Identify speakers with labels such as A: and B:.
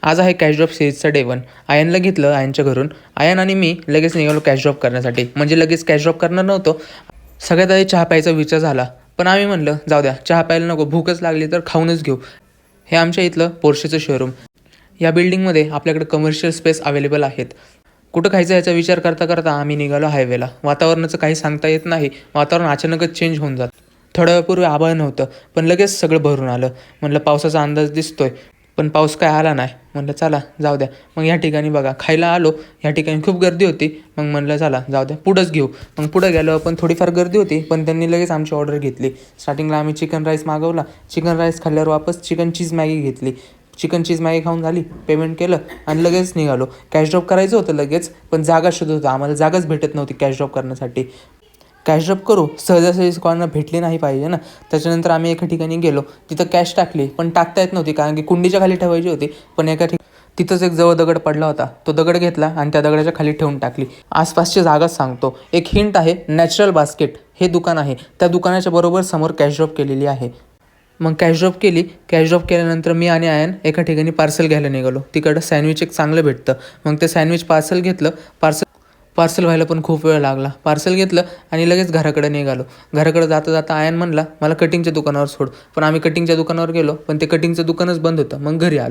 A: आज आहे cash drop सिरीजचा day 1. आयनला घेतलं आयनच्या घरून. आयन आणि मी लगेच निघालो कॅश ड्रॉप करण्यासाठी. म्हणजे लगेच कॅश ड्रॉप करणार नव्हतो. सगळ्यात आधी चहा प्यायचा विचार झाला, पण आम्ही म्हणलं जाऊ द्या, चहा प्यायला नको, भूकच लागली तर खाऊनच घेऊ. हे आमच्या इथलं पोर्शेचं शोरूम. या बिल्डिंगमध्ये आपल्याकडे कमर्शियल स्पेस अवेलेबल आहेत. कुठं खायचं याचा विचार करता करता आम्ही निघालो हायवेला. वातावरणाचं काही सांगता येत नाही, वातावरण अचानकच चेंज होऊन जातं. थोड्या वेळापूर्वी आभाळ नव्हतं, पण लगेच सगळं भरून आलं. म्हणलं पावसाचा अंदाज दिसतोय, पण पाऊस काय आला नाही. म्हणलं चला जाऊ द्या. मग ह्या ठिकाणी बघा खायला आलो. ह्या ठिकाणी खूप गर्दी होती. मग म्हणलं चला जाऊ द्या, पुढंच घेऊ. मग पुढं गेलो आपण. थोडीफार गर्दी होती, पण त्यांनी लगेच आमची ऑर्डर घेतली. स्टार्टिंगला आम्ही चिकन राईस मागवला. चिकन राईस खाल्ल्यावर वापस चिकन चीज मॅगी घेतली. चिकन चीज मॅगी खाऊन झाली, पेमेंट केलं आणि लगेच निघालो. कॅश ड्रॉप करायचं होतं लगेच, पण जागा शोधत होतं. आम्हाला जागाच भेटत नव्हती कॅश ड्रॉप करण्यासाठी. कॅश ड्रॉप करू सहजासहजी कोणाला भेटली नाही पाहिजे ना. त्याच्यानंतर आम्ही एका ठिकाणी गेलो. तिथं कॅश टाकली, पण टाकता येत नव्हती कारण की कुंडीच्या खाली ठेवायची होती. पण तिथंच एक जवळ दगड पडला होता. तो दगड घेतला आणि त्या दगडाच्या खाली ठेवून टाकली. आसपासची जागाच सांगतो. एक हिंट आहे, नॅचरल बास्केट हे दुकान आहे. त्या दुकानाच्या बरोबर समोर कॅश ड्रॉप केलेली आहे. मग कॅश ड्रॉप केली. कॅश ड्रॉप केल्यानंतर मी आणि आयन एका ठिकाणी पार्सल घ्यायला निघालो. तिकडं सँडविच एक चांगलं भेटतं. मग ते सँडविच पार्सल घेतलं. पार्सल व्हायला पण खूप वेळ लागला. पार्सल घेतलं आणि लगेच घराकडे निघालो. घराकडे जाता जाता आयन म्हणला मला कटिंगच्या दुकानावर सोड. पण आम्ही कटिंगच्या दुकानावर गेलो, पण ते कटिंगचं दुकानच बंद होतं. मग घरी आलो.